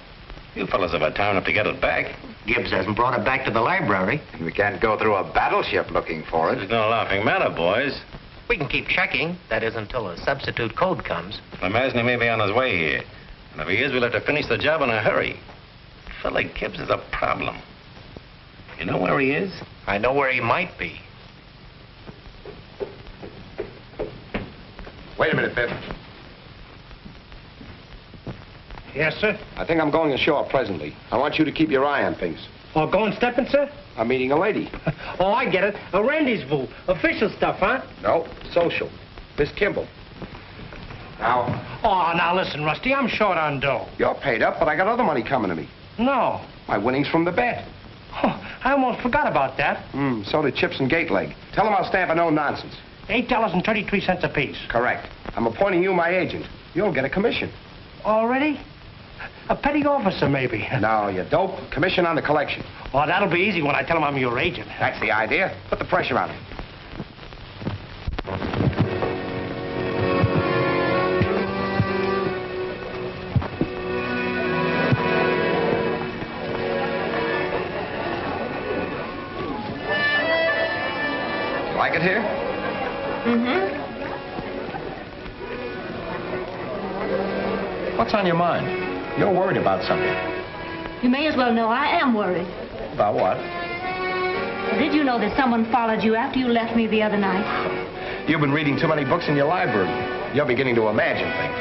You fellas have had time enough to get it back. Gibbs hasn't brought it back to the library. And we can't go through a battleship looking for it. There's no laughing matter, boys. We can keep checking. That is until a substitute code comes. I imagine he may be on his way here. And if he is, we'll have to finish the job in a hurry. Fella Gibbs is a problem. You know where he is? I know where he might be. Wait a minute, Biff. Yes, sir? I think I'm going ashore presently. I want you to keep your eye on things. Oh, going stepping, sir? I'm meeting a lady. Oh, I get it. A rendezvous. Official stuff, huh? No, social. Miss Kimball. Now... Oh, now listen, Rusty, I'm short on dough. You're paid up, but I got other money coming to me. No. My winnings from the bet. Oh, I almost forgot about that. So did Chips and Gate Leg. Tell them I'll stamp a no nonsense. $8.33 apiece. Correct. I'm appointing you my agent. You'll get a commission. Already? A petty officer, maybe. No, you dope. Commission on the collection. Oh, that'll be easy when I tell him I'm your agent. That's the idea. Put the pressure on him. Like it here? Mm-hmm. What's on your mind? You're worried about something. You may as well know I am worried. About what? Did you know that someone followed you after you left me the other night? You've been reading too many books in your library. You're beginning to imagine things.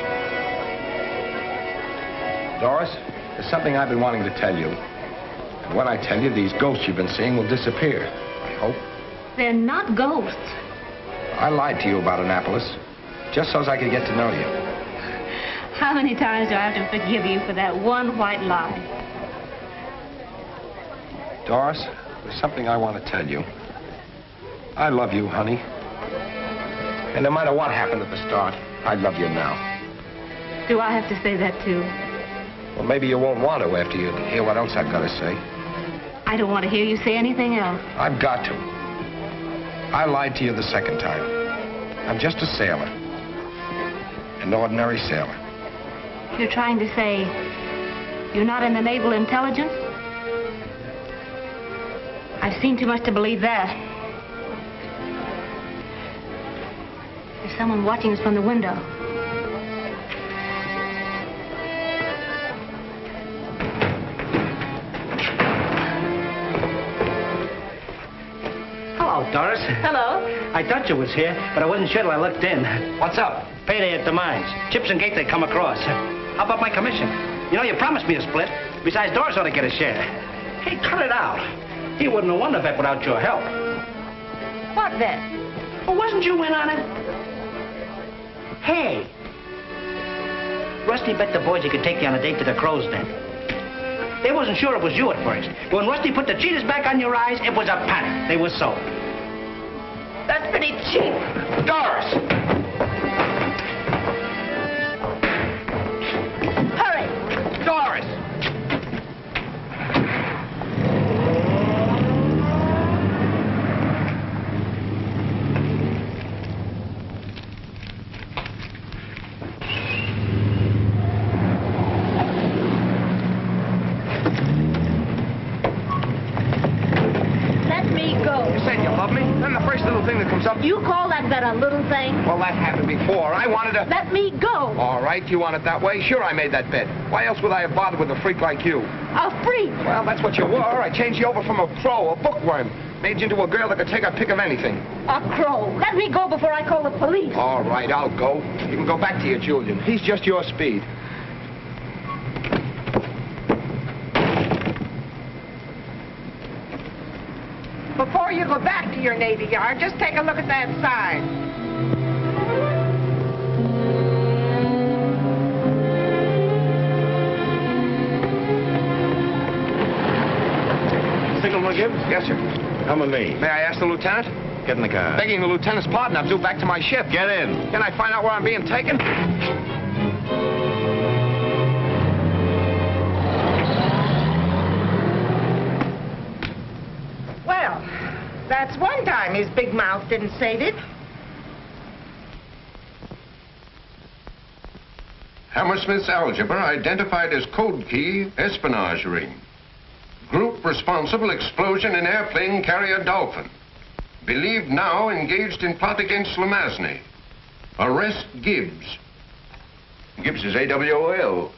Doris, there's something I've been wanting to tell you. And when I tell you, these ghosts you've been seeing will disappear. I hope. They're not ghosts. I lied to you about Annapolis, just so as I could get to know you. How many times do I have to forgive you for that one white lie? Doris, there's something I want to tell you. I love you, honey. And no matter what happened at the start, I love you now. Do I have to say that too? Well, maybe you won't want to after you hear what else I've got to say. I don't want to hear you say anything else. I've got to. I lied to you the second time. I'm just a sailor. An ordinary sailor. You're trying to say you're not in the naval intelligence? I've seen too much to believe that. There's someone watching us from the window. Hello, Doris. Hello. I thought you was here, but I wasn't sure till I looked in. What's up? Payday at the mines. Chips and Gate they come across. How about my commission? You know, you promised me a split. Besides, Doris ought to get a share. Hey, cut it out. He wouldn't have won the bet without your help. What bet? Well, wasn't you in on it? Hey. Rusty bet the boys he could take you on a date to the crow's nest. They wasn't sure it was you at first. But when Rusty put the cheaters back on your eyes, it was a panic. They were sold. That's pretty cheap. Doris! Hurry! Doris! Let me go. You said you love me? Then the first little thing that comes up... You call that bet a little thing? Well, that happened before. I wanted to... Let me go. All right, you want it that way? Sure, I made that bet. Why else would I have bothered with a freak like you? A freak? Well, that's what you were. I changed you over from a crow, a bookworm. Made you into a girl that could take a pick of anything. A crow. Let me go before I call the police. All right, I'll go. You can go back to your Julian. He's just your speed. Before you go back to your Navy Yard, just take a look at that sign. Signalman Gibbs? Yes, sir. Come with me. May I ask the lieutenant? Get in the car. Begging the lieutenant's pardon, I'm due back to my ship. Get in. Can I find out where I'm being taken? Well, that's one time his big mouth didn't say it. Hammersmith's algebra identified as code key espionage ring. Group responsible explosion in airplane carrier Dolphin. Believed now engaged in plot against Lamazny. Arrest Gibbs. Gibbs is AWOL.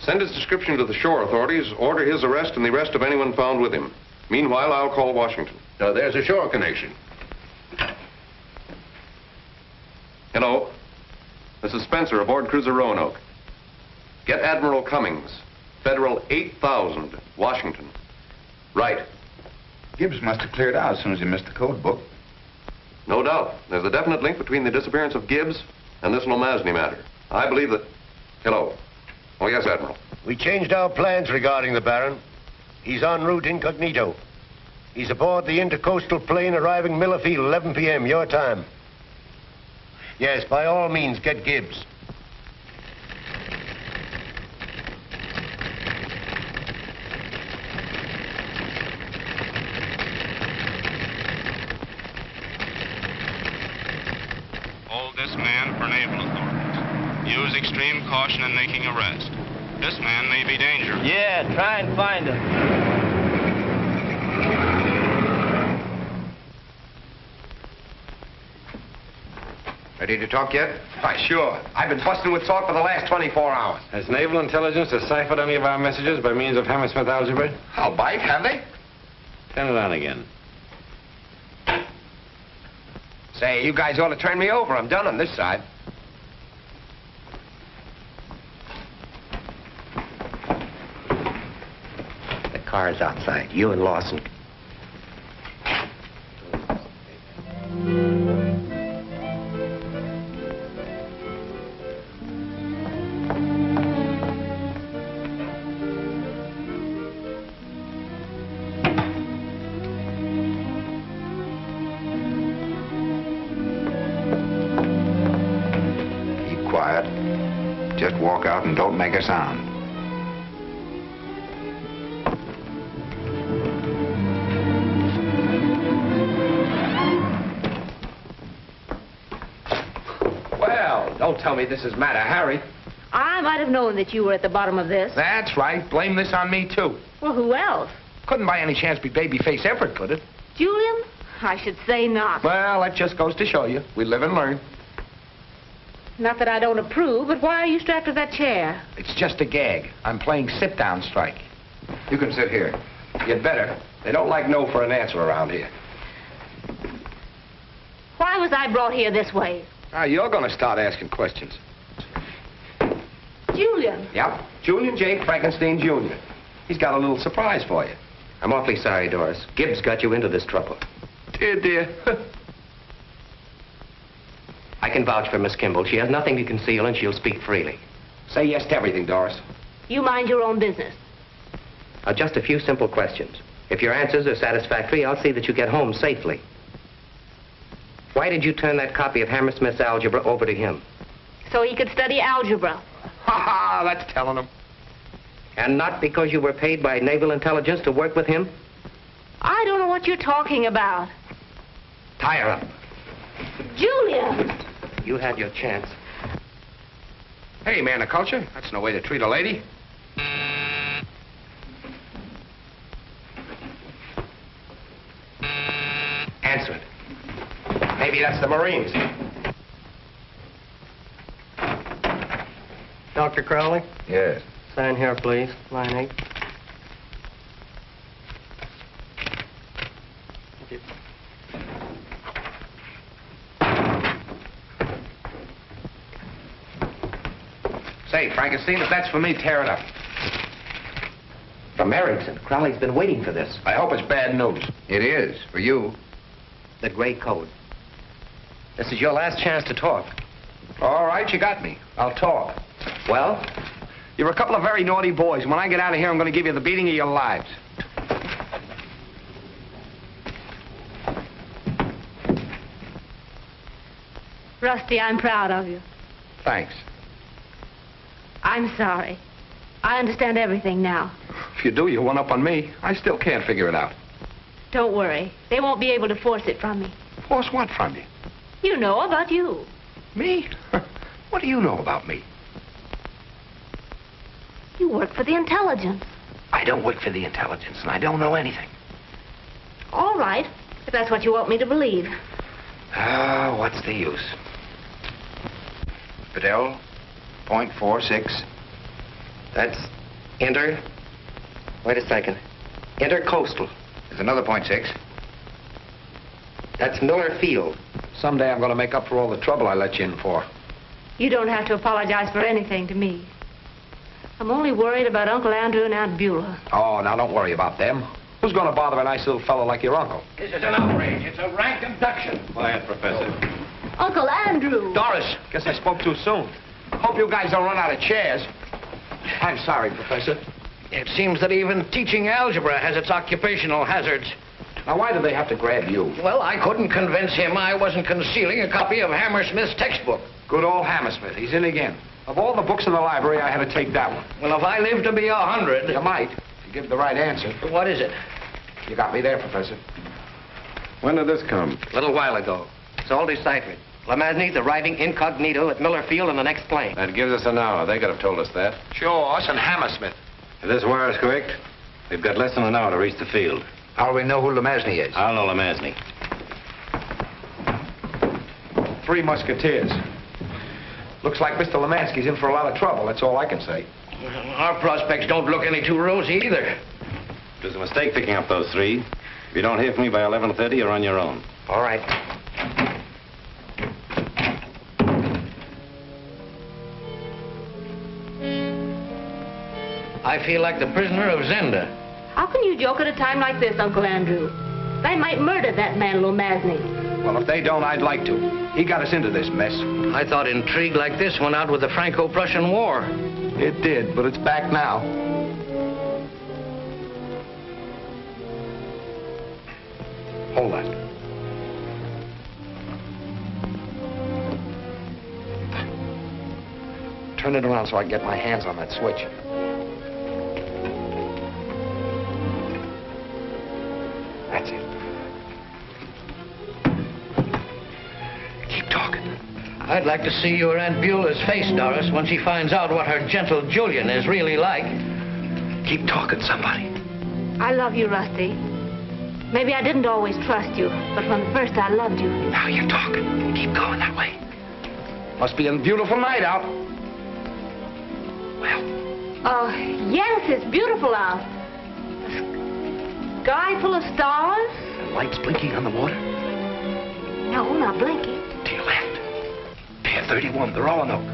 Send his description to the shore authorities. Order his arrest and the arrest of anyone found with him. Meanwhile, I'll call Washington. Now, there's a shore connection. Hello. This is Spencer aboard cruiser Roanoke. Get Admiral Cummings. Federal 8000, Washington. Right. Gibbs must have cleared out as soon as he missed the code book. No doubt. There's a definite link between the disappearance of Gibbs and this Lamazny matter. I believe that... Hello. Oh, yes, Admiral. We changed our plans regarding the Baron. He's en route incognito. He's aboard the intercoastal plane arriving Miller Field, 11 p.m., your time. Yes, by all means, get Gibbs. Hold this man for naval authorities. Use extreme caution in making arrest. This man may be dangerous. Yeah, try and find him. Ready to talk yet? Why, sure. I've been busting with talk for the last 24 hours. Has naval intelligence deciphered any of our messages by means of Hammersmith algebra? I'll bite, have they? Turn it on again. Say, you guys ought to turn me over. I'm done on this side. The car's outside. You and Lawson. Just walk out and don't make a sound. Well, don't tell me this is Matter Harry. I might have known that you were at the bottom of this. That's right. Blame this on me, too. Well, who else? Couldn't by any chance be Babyface Everett, could it? Julian? I should say not. Well, that just goes to show you. We live and learn. Not that I don't approve, but why are you strapped to that chair? It's just a gag. I'm playing sit-down strike. You can sit here. You'd better. They don't like no for an answer around here. Why was I brought here this way? Now, you're going to start asking questions. Julian. Yep. Julian J. Frankenstein, Jr. He's got a little surprise for you. I'm awfully sorry, Doris. Gibbs got you into this trouble. Dear. I can vouch for Miss Kimball. She has nothing to conceal, and she'll speak freely. Say yes to everything, Doris. You mind your own business. Just a few simple questions. If your answers are satisfactory, I'll see that you get home safely. Why did you turn that copy of Hammersmith's algebra over to him? So he could study algebra. Ha ha, that's telling him. And not because you were paid by naval intelligence to work with him? I don't know what you're talking about. Tie her up. Julian! You had your chance. Hey, man of culture. That's no way to treat a lady. Answer it. Maybe that's the Marines. Dr. Crowley? Yes. Sign here, please. Line 8. Thank you. Say, Frankenstein, if that's for me, tear it up. From Erickson. Crowley's been waiting for this. I hope it's bad news. It is, for you. The gray code. This is your last chance to talk. All right, you got me. I'll talk. Well? You're a couple of very naughty boys. When I get out of here, I'm going to give you the beating of your lives. Rusty, I'm proud of you. Thanks. I'm sorry. I understand everything now. If you do, you one up on me. I still can't figure it out. Don't worry. They won't be able to force it from me. Force what from you? You know about you. Me? What do you know about me? You work for the intelligence. I don't work for the intelligence, and I don't know anything. All right, if that's what you want me to believe. Ah, what's the use? Fidel, .46. That's wait a second. Intercoastal. There's another .6. That's Miller Field. Someday I'm going to make up for all the trouble I let you in for. You don't have to apologize for anything to me. I'm only worried about Uncle Andrew and Aunt Beulah. Oh, now don't worry about them. Who's going to bother a nice little fellow like your uncle? This is an outrage. It's a rank abduction. Quiet, Professor. Uncle Andrew! Doris, guess I spoke too soon. Hope you guys don't run out of chairs. I'm sorry, Professor. It seems that even teaching algebra has its occupational hazards. Now, why did they have to grab you? Well, I couldn't convince him I wasn't concealing a copy of Hammersmith's textbook. Good old Hammersmith. He's in again. Of all the books in the library, I had to take that one. Well, if I live to be 100... You might, if you give the right answer. What is it? You got me there, Professor. When did this come? A little while ago. It's all deciphered. Lemazny's arriving incognito at Miller Field in the next plane. That gives us an hour. They could have told us that. Sure, us and Hammersmith. If this wire is correct, we've got less than an hour to reach the field. How do we know who Lemazny is? I'll know Lemazny. 3 Musketeers. Looks like Mr. Lemansky's in for a lot of trouble. That's all I can say. Our prospects don't look any too rosy either. It was a mistake picking up those 3. If you don't hear from me by 11:30, you're on your own. All right. I feel like the prisoner of Zenda. How can you joke at a time like this, Uncle Andrew? They might murder that man, Lemazny. Well, if they don't, I'd like to. He got us into this mess. I thought intrigue like this went out with the Franco-Prussian War. It did, but it's back now. Hold that. Turn it around so I can get my hands on that switch. That's it. Keep talking. I'd like to see your Aunt Beulah's face, Doris, when she finds out what her gentle Julian is really like. Keep talking, somebody. I love you, Rusty. Maybe I didn't always trust you, but from the first I loved you. Now you're talking. Keep going that way. Must be a beautiful night out. Well. Oh, yes, it's beautiful out. Sky full of stars? The lights blinking on the water? No, not blinking. To your left. Pier 31, the Roanoke.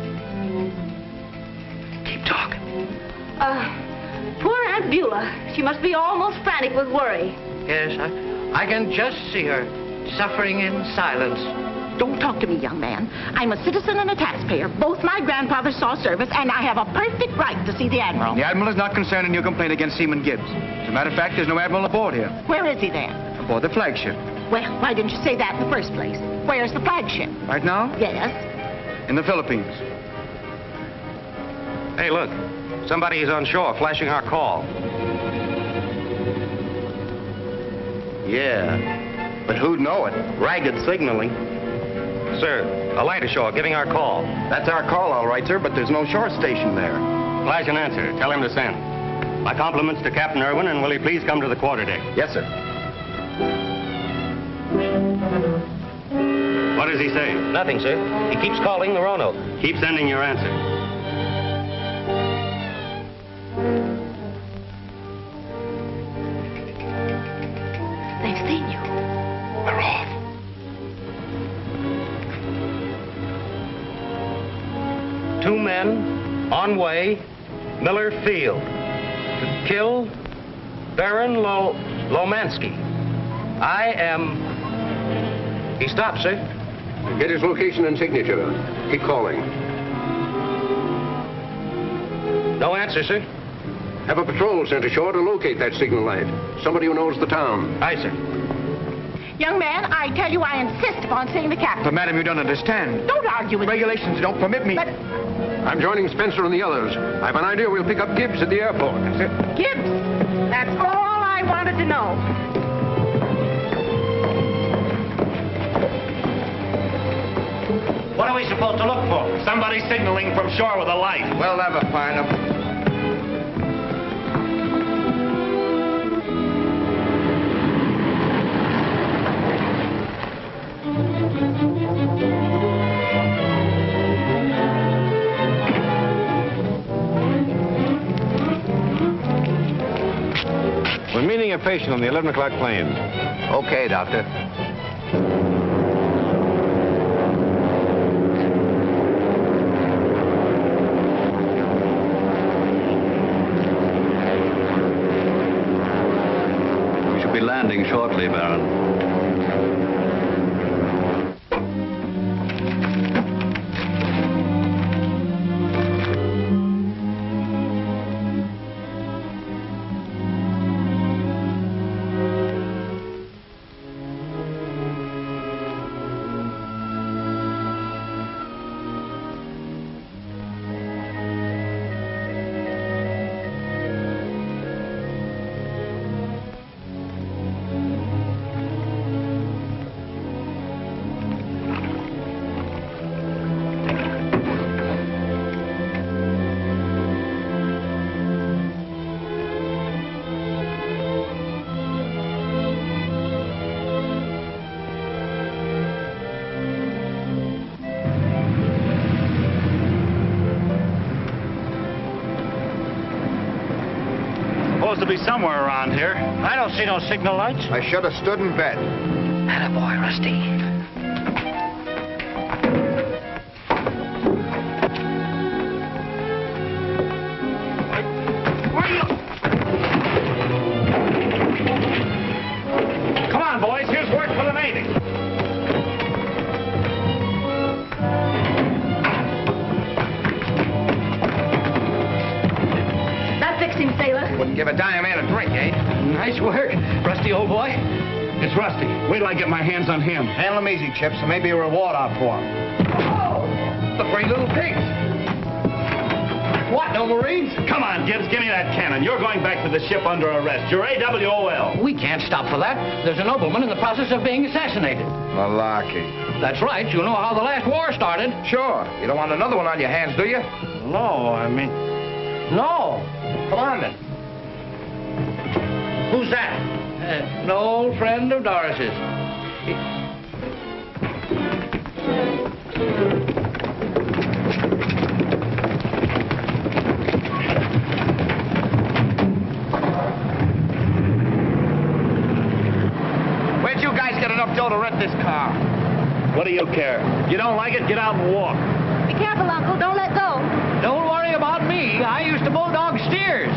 Keep talking. Poor Aunt Beulah. She must be almost frantic with worry. Yes, I can just see her, suffering in silence. Don't talk to me, young man. I'm a citizen and a taxpayer. Both my grandfathers saw service, and I have a perfect right to see the Admiral. The Admiral is not concerned in your complaint against Seaman Gibbs. As a matter of fact, there's no Admiral aboard here. Where is he then? Aboard the flagship. Well, why didn't you say that in the first place? Where's the flagship? Right now? Yes. In the Philippines. Hey, look. Somebody is on shore flashing our call. Yeah, but who'd know it? Ragged signaling. Sir, a light ashore giving our call. That's our call, all right, sir, but there's no shore station there. Flash an answer. Tell him to send. My compliments to Captain Irwin, and will he please come to the quarterdeck? Yes, sir. What does he say? Nothing, sir. He keeps calling the Roanoke. Keep sending your answer. They've seen you. We're off. Two men, on way, Miller Field, to kill Baron Lomansky. I am... He stopped, sir. Get his location and signature. Keep calling. No answer, sir. Have a patrol sent ashore to locate that signal light. Somebody who knows the town. Aye, sir. Young man, I tell you I insist upon seeing the captain. But, madam, you don't understand. Don't argue with me. Regulations don't permit me. But... I'm joining Spencer and the others. I have an idea we'll pick up Gibbs at the airport. That's it. Gibbs, that's all I wanted to know. What do are we supposed to look for? Somebody signaling from shore with a light. We'll never find them. We're meeting a patient on the 11 o'clock plane. Okay, Doctor. We should be landing shortly, Baron. Supposed to be somewhere around here. I don't see no signal lights. I should have stood in bed. Attaboy, Rusty. Come on, boys. Here's work for the Navy. That fixed him, sailor. Wouldn't give a damn man a drink, eh? Nice work, Rusty, old boy. It's Rusty. Wait till I get my hands on him. Handle him easy, Chips, and maybe a reward out for him. Oh, the three little pigs. What, no Marines? Come on, Gibbs, give me that cannon. You're going back to the ship under arrest. You're AWOL. We can't stop for that. There's a nobleman in the process of being assassinated. Malarkey. That's right. You know how the last war started. Sure. You don't want another one on your hands, do you? No, I mean... No. Come on, then. Who's that? An old friend of Doris's. Where'd you guys get enough dough to rent this car? What do you care? You don't like it? Get out and walk. Be careful, Uncle. Don't let go. Don't worry about me. I used to bulldog steers.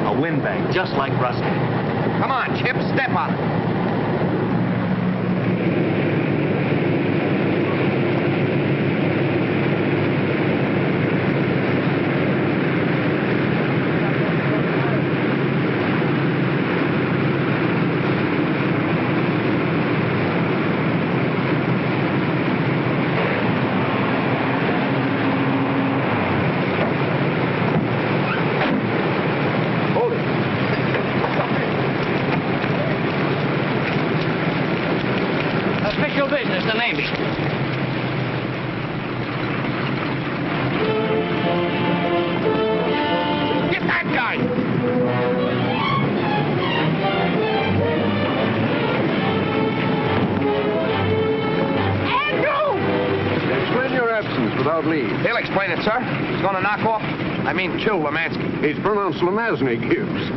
A windbag, just like Rusty. Come on, Chip, step on it. Official business, the Navy. Get that guy! Andrew! Explain your absence without leave. He'll explain it, sir. He's going to knock off, kill Lemansky. He's pronounced Lemazny, Gibbs.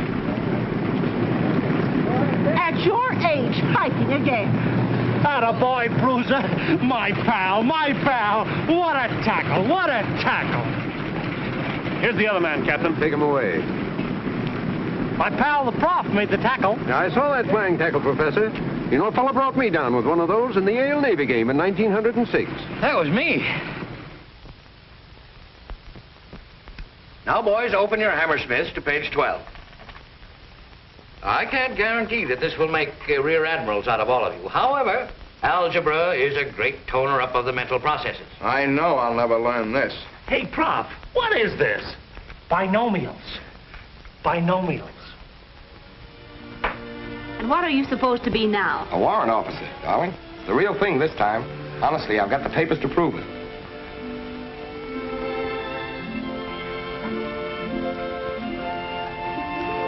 At your age, fighting again. Attaboy, Bruiser. My pal, my pal. What a tackle, what a tackle. Here's the other man, Captain. Take him away. My pal, the prof, made the tackle. Now, I saw that flying tackle, Professor. You know, a fella brought me down with one of those in the Yale Navy game in 1906. That was me. Now, boys, open your Hammersmiths to page 12. I can't guarantee that this will make rear admirals out of all of you. However, algebra is a great toner-up of the mental processes. I know I'll never learn this. Hey, Prof, what is this? Binomials. Binomials. And what are you supposed to be now? A warrant officer, darling. The real thing this time. Honestly, I've got the papers to prove it.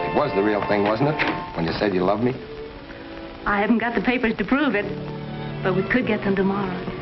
It was the real thing, wasn't it? When you said you loved me? I haven't got the papers to prove it, but we could get them tomorrow.